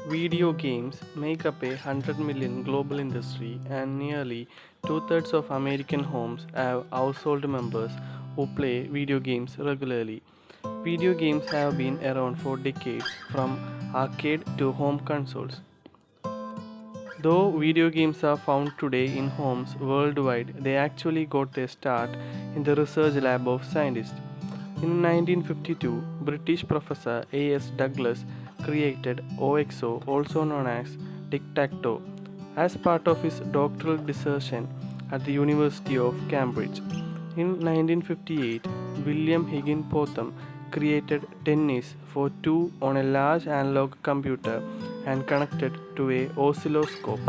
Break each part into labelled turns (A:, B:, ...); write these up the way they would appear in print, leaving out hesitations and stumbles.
A: Video games make up a 100 million global industry, and nearly two-thirds of American homes have household members who play video games regularly. Video games have been around for decades, from arcade to home consoles. Though video games are found today in homes worldwide, they actually got their start in the research lab of scientists. In 1952, British professor A.S. Douglas created OXO, also known as tic-tac-toe, as part of his doctoral dissertation at the University of Cambridge. In 1958, William Higginbotham created tennis for two on a large analog computer and connected to a oscilloscope.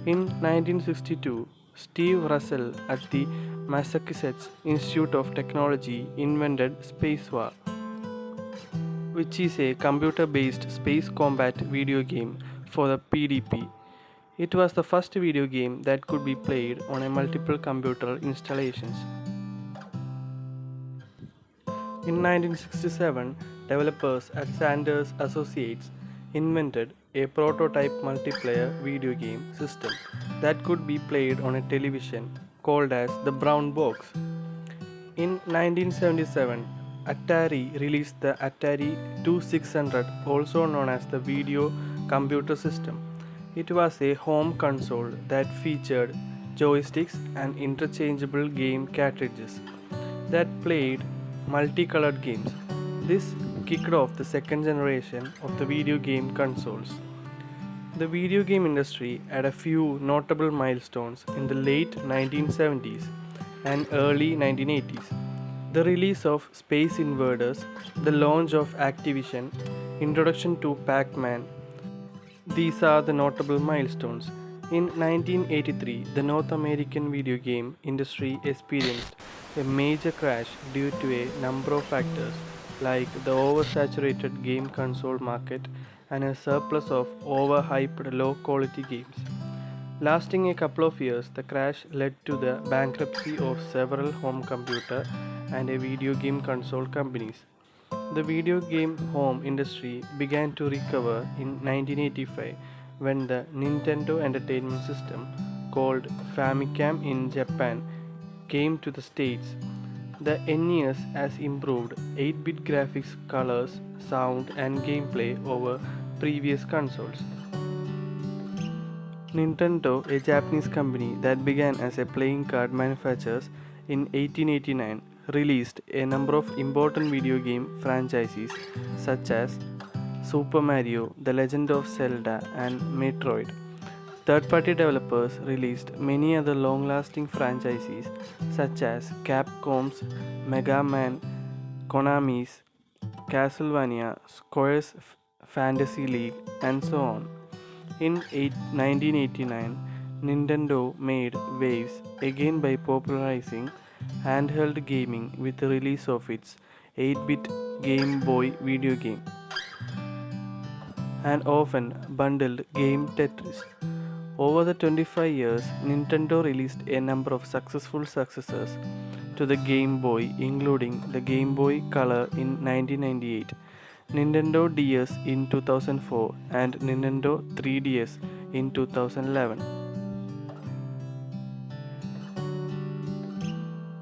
A: In 1962, Steve Russell at the Massachusetts Institute of Technology invented Spacewalk, which is a computer based space combat video game for the PDP. It was the first video game that could be played on a multiple computer installations. In 1967, developers at Sanders Associates invented a prototype multiplayer video game system that could be played on a television called as the Brown Box. In 1977, Atari released the Atari 2600, also known as the Video Computer System. It was a home console that featured joysticks and interchangeable game cartridges that played multicolored games. This kicked off the second generation of the video game consoles. The video game industry had a few notable milestones in the late 1970s and early 1980s. The release of Space Invaders, the launch of Activision, introduction to Pac-Man. These are the notable milestones. In 1983, the North American video game industry experienced a major crash due to a number of factors like the oversaturated game console market and a surplus of overhyped low quality games. Lasting a couple of years, the crash led to the bankruptcy of several home computer and a video game console companies. The video game home industry began to recover in 1985 when the Nintendo Entertainment System, called Famicom in Japan, came to the States. The NES has improved 8-bit graphics, colors, sound, and gameplay over previous consoles. Nintendo, a Japanese company that began as a playing card manufacturer in 1889, released a number of important video game franchises such as Super Mario, The Legend of Zelda, and Metroid. Third party developers released many other long lasting franchises such as Capcom's Mega Man, Konami's Castlevania, Square's Fantasy League, and so on. In 1989, Nintendo made waves again by popularizing handheld gaming with the release of its 8-bit Game Boy video game and often bundled game Tetris. Over the 25 years, Nintendo released a number of successful successors to the Game Boy, including the Game Boy Color in 1998, Nintendo DS in 2004, and Nintendo 3DS in 2011.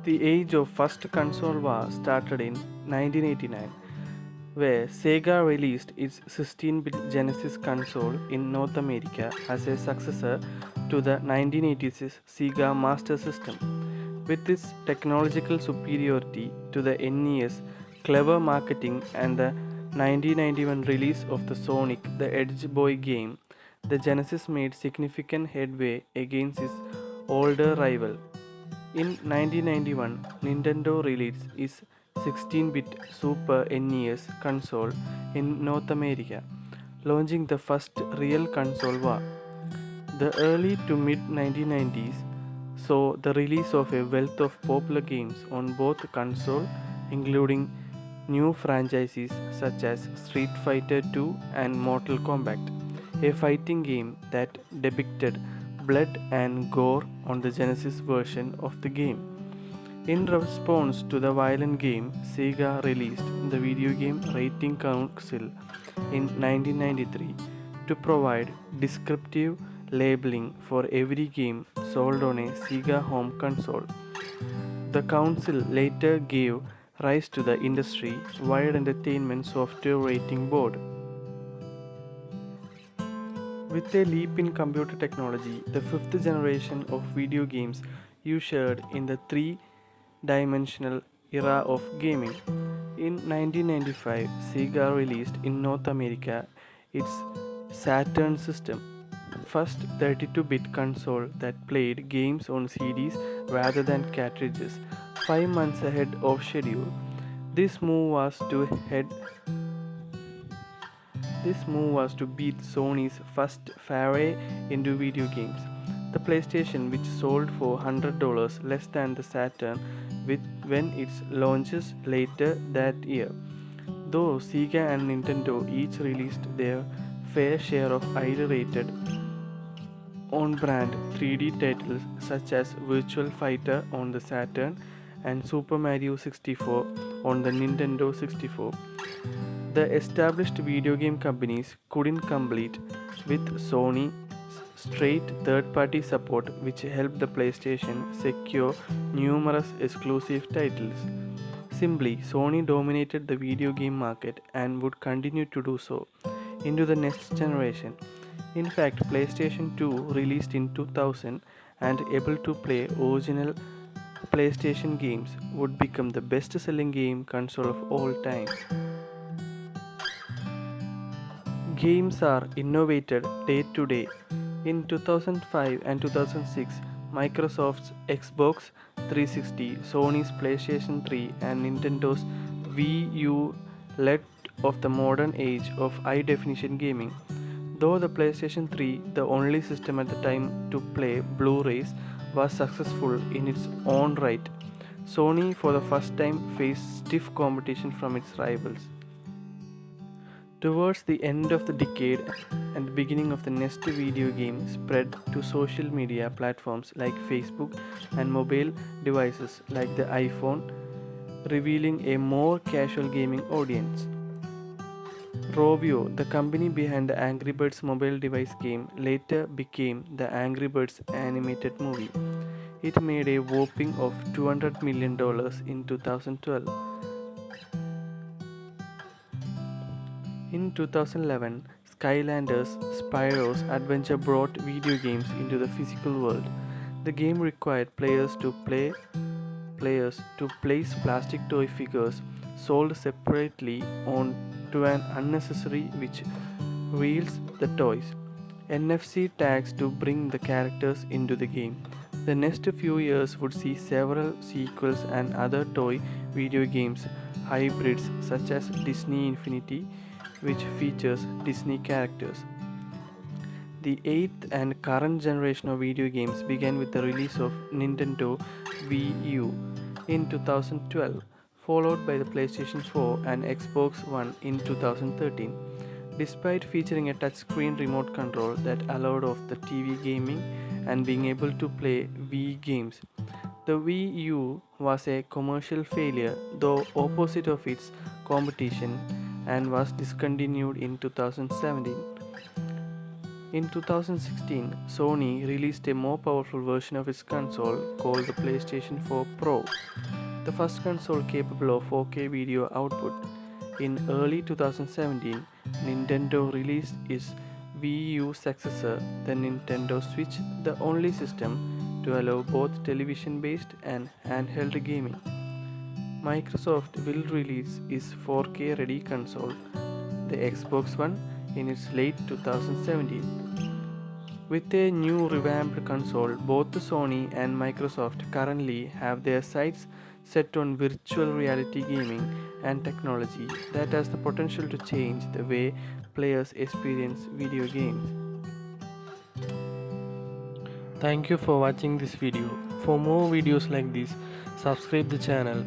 A: The age of first console war started in 1989, where Sega released its 16-bit Genesis console in North America as a successor to the 1980s Sega Master System. With its technological superiority to the NES, clever marketing, and the 1991 release of the Sonic the Hedgehog Boy game, the Genesis made significant headway against its older rival. In 1991, Nintendo released its 16-bit Super NES console in North America, launching the first real console war. The early to mid 1990s saw the release of a wealth of popular games on both console, including new franchises such as Street Fighter II and Mortal Kombat, a fighting game that depicted blood and gore on the Genesis version of the game. In response to the violent game, Sega released the Video Game Rating Council in 1993, to provide descriptive labeling for every game sold on a Sega home console. The council later gave rise to the industry-wide entertainment software rating board. With a leap in computer technology, the fifth generation of video games ushered in the three-dimensional era of gaming. In 1995, Sega released in North America its Saturn system, first 32-bit console that played games on CDs rather than cartridges, 5 months ahead of schedule. This move was to head This move was to beat Sony's first foray into video games. The PlayStation, which sold for $100 less than the Saturn when it launches later that year. Though Sega and Nintendo each released their fair share of highly rated on-brand 3D titles such as Virtual Fighter on the Saturn and Super Mario 64 on the Nintendo 64. The established video game companies couldn't compete with Sony's straight third-party support, which helped the PlayStation secure numerous exclusive titles. Simply, Sony dominated the video game market and would continue to do so into the next generation. In fact, PlayStation 2, released in 2000 and able to play original PlayStation games, would become the best-selling game console of all time. Games are innovated day to day. In 2005 and 2006, Microsoft's Xbox 360, Sony's PlayStation 3, and Nintendo's Wii U led of the modern age of high-definition gaming. Though the PlayStation 3, the only system at the time to play Blu-rays, was successful in its own right, Sony for the first time faced stiff competition from its rivals. Towards the end of the decade and the beginning of the next video game spread to social media platforms like Facebook and mobile devices like the iPhone, revealing a more casual gaming audience. Rovio, the company behind the Angry Birds mobile device game, later became the Angry Birds animated movie. It made a whopping of $200 million in 2012. In 2011, Skylanders Spyros adventure brought video games into the physical world. The game required players to place plastic toy figures sold separately onto an accessory which wields the toys. NFC tags to bring the characters into the game. The next few years would see several sequels and other toy video games hybrids such as Disney Infinity, which features Disney characters. The eighth and current generation of video games began with the release of Nintendo Wii U in 2012, followed by the PlayStation 4 and Xbox One in 2013. Despite featuring a touchscreen remote control that allowed of the TV gaming and being able to play Wii games, the Wii U was a commercial failure, though opposite of its competition, and was discontinued in 2017. In 2016, Sony released a more powerful version of its console called the PlayStation 4 Pro, the first console capable of 4K video output. In early 2017, Nintendo released its Wii U successor, the Nintendo Switch, the only system to allow both television-based and handheld gaming. Microsoft will release its 4K ready console, the Xbox One, in its late 2017. With a new revamped console, both Sony and Microsoft currently have their sights set on virtual reality gaming and technology that has the potential to change the way players experience video games. Thank you for watching this video. For more videos like this, subscribe the channel.